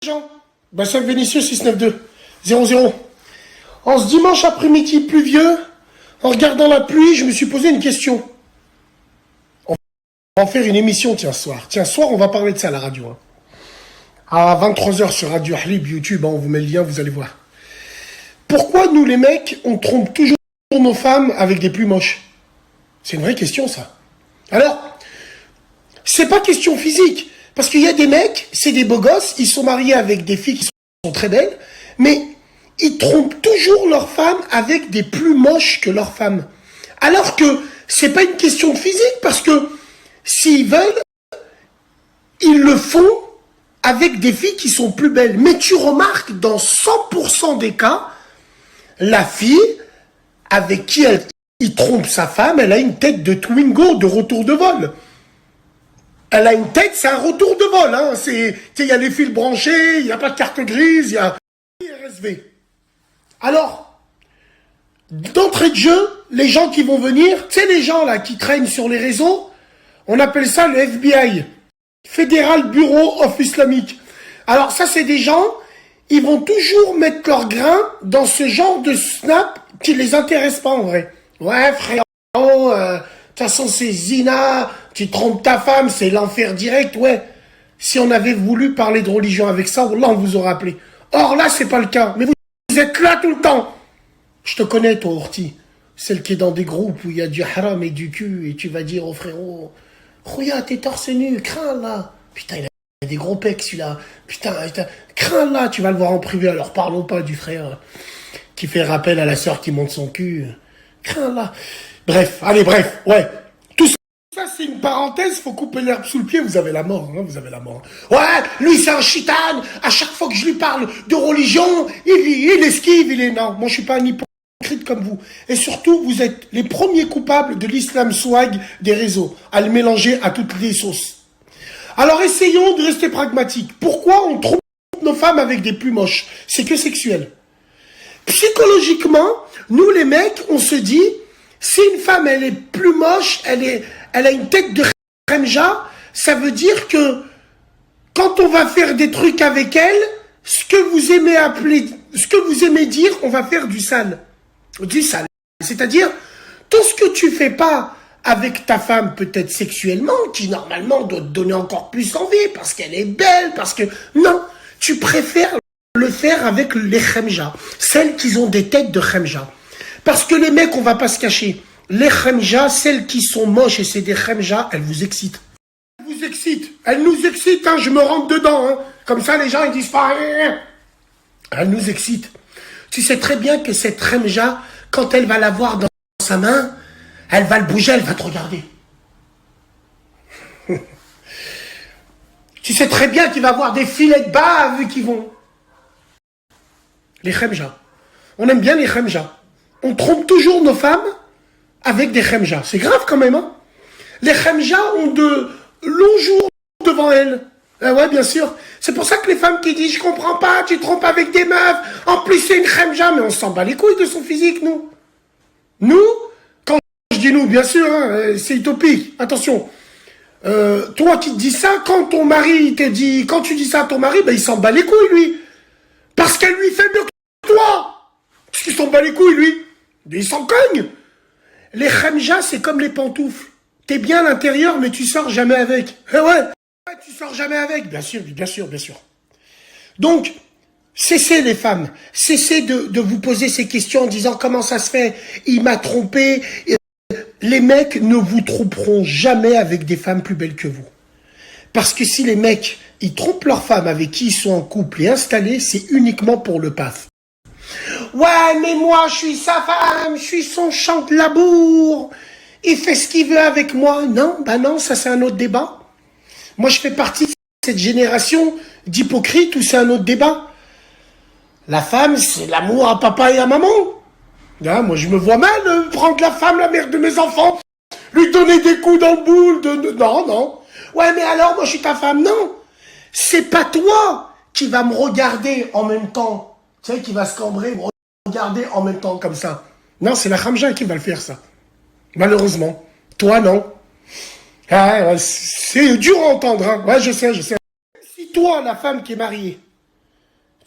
Jean, Bassin Vénitieux 692 00. En ce dimanche après-midi pluvieux, en regardant la pluie, je me suis posé une question. On va en faire une émission ce soir. Tiens, ce soir, on va parler de ça à la radio. À 23h sur Radio Ahlib, YouTube, on vous met le lien, vous allez voir. Pourquoi nous les mecs, on trompe toujours nos femmes avec des plus moches? C'est une vraie question ça. Alors, c'est pas question physique. Parce qu'il y a des mecs, c'est des beaux gosses, ils sont mariés avec des filles qui sont très belles, mais ils trompent toujours leurs femmes avec des plus moches que leurs femmes. Alors que c'est pas une question de physique, parce que s'ils veulent, ils le font avec des filles qui sont plus belles. Mais tu remarques, dans 100% des cas, la fille avec qui il trompe sa femme, elle a une tête de Twingo de retour de vol. Elle a une tête, c'est un retour de vol. Hein. Il y a les fils branchés, il n'y a pas de carte grise, il y a RSV. Alors, d'entrée de jeu, les gens qui vont venir, tu sais les gens là qui traînent sur les réseaux, on appelle ça le FBI, Fédéral Bureau of Islamique. Alors ça c'est des gens, ils vont toujours mettre leur grain dans ce genre de snap qui les intéresse pas en vrai. Ouais frérot, de toute façon c'est zina, tu trompes ta femme, c'est l'enfer direct, ouais. Si on avait voulu parler de religion avec ça, là on vous aurait appelé. Or là c'est pas le cas, mais vous êtes là tout le temps. Je te connais toi Orti, celle qui est dans des groupes où il y a du haram et du cul, et tu vas dire au frérot, regarde t'es torse nu, crains là. Putain il a des gros pecs celui-là, putain, crains là, tu vas le voir en privé, alors parlons pas du frère qui fait rappel à la sœur qui monte son cul. Crains là. Bref, allez bref, ouais. Ça, c'est une parenthèse, faut couper l'herbe sous le pied, vous avez la mort, hein, vous avez la mort. Ouais, lui, c'est un chitane, à chaque fois que je lui parle de religion, il esquive, il est... Non, moi, je suis pas un hypocrite comme vous. Et surtout, vous êtes les premiers coupables de l'islam swag des réseaux, à le mélanger à toutes les sauces. Alors, essayons de rester pragmatiques. Pourquoi on trompe nos femmes avec des plus moches? C'est que sexuel. Psychologiquement, nous, les mecs, on se dit, si une femme, elle est plus moche, elle a une tête de Remja, ça veut dire que quand on va faire des trucs avec elle, ce que vous aimez dire, on va faire du sale. Du sale. C'est-à-dire, tout ce que tu fais pas avec ta femme, peut-être sexuellement, qui normalement doit te donner encore plus envie, parce qu'elle est belle, parce que... Non, tu préfères le faire avec les Remja, celles qui ont des têtes de Remja. Parce que les mecs, on va pas se cacher. Les khemja, celles qui sont moches et c'est des khemja, elles vous excitent. Elles vous excitent. Elles nous excitent, hein, je me rentre dedans. Hein. Comme ça, les gens, ils disent pas rien. Elles nous excitent. Tu sais très bien que cette khemja, quand elle va l'avoir dans sa main, elle va le bouger, elle va te regarder. Tu sais très bien qu'il va avoir des filets de bave qui vont... Les khemja. On aime bien les khemja. On trompe toujours nos femmes avec des khemja. C'est grave quand même, hein. Les khemja ont de longs jours devant elles. Ah ouais, bien sûr. C'est pour ça que les femmes qui disent « Je comprends pas, tu trompes avec des meufs. En plus, c'est une khemja. » Mais on s'en bat les couilles de son physique, nous. Nous, quand je dis nous, bien sûr, hein, c'est utopique. Attention. Toi qui te dis ça, quand ton mari te dit... Quand tu dis ça à ton mari, ben, il s'en bat les couilles, lui. Parce qu'elle lui fait mieux que toi. Parce qu'il s'en bat les couilles, lui. Il s'en cogne. Les khemja, c'est comme les pantoufles. T'es bien à l'intérieur, mais tu sors jamais avec. Eh ouais, tu sors jamais avec. Bien sûr, bien sûr, bien sûr. Donc, cessez les femmes. Cessez de vous poser ces questions en disant comment ça se fait. Il m'a trompé. Les mecs ne vous tromperont jamais avec des femmes plus belles que vous. Parce que si les mecs, ils trompent leurs femmes avec qui ils sont en couple et installés, c'est uniquement pour le paf. Ouais, mais moi, je suis sa femme, je suis son champ de labour. Il fait ce qu'il veut avec moi. Non, bah non, ça c'est un autre débat. Moi, je fais partie de cette génération d'hypocrites où c'est un autre débat. La femme, c'est l'amour à papa et à maman. Là, moi, je me vois mal prendre la femme, la mère de mes enfants, lui donner des coups dans le boule. Non, non. Ouais, mais alors, moi, je suis ta femme. Non. C'est pas toi qui va me regarder en même temps. Tu sais, qui va se cambrer, me regarder en même temps comme ça. Non, c'est la khemja qui va le faire, ça. Malheureusement. Toi, non. Ah, c'est dur à entendre, hein. Ouais, je sais. Si toi, la femme qui est mariée,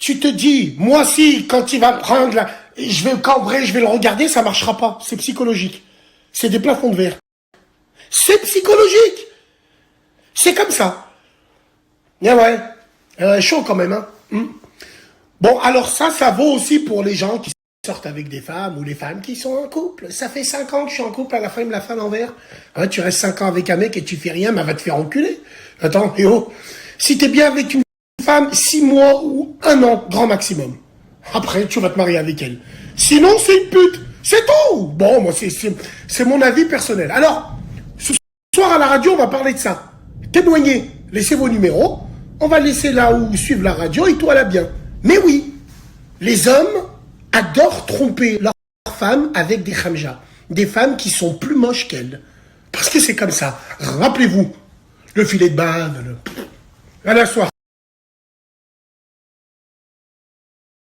Tu te dis, moi si, quand il va prendre la... Je vais le cambrer, je vais le regarder, ça marchera pas. C'est psychologique. C'est des plafonds de verre. C'est psychologique. C'est comme ça. Eh ouais. Chaud quand même, hein. Bon, alors ça vaut aussi pour les gens qui sortent avec des femmes ou les femmes qui sont en couple. Ça fait 5 ans que je suis en couple, à la fin, il me la fait à l'envers. Hein, tu restes 5 ans avec un mec et tu fais rien, mais elle va te faire enculer. Attends, si t'es bien avec une femme, 6 mois ou 1 an, grand maximum. Après, tu vas te marier avec elle. Sinon, c'est une pute. C'est tout. Bon, moi, c'est mon avis personnel. Alors, ce soir à la radio, on va parler de ça. Témoignez, laissez vos numéros. On va laisser là où suivre la radio et tout alla bien. Mais oui, les hommes adorent tromper leurs femmes avec des khamjas. Des femmes qui sont plus moches qu'elles. Parce que c'est comme ça. Rappelez-vous, le filet de bave, à la soirée.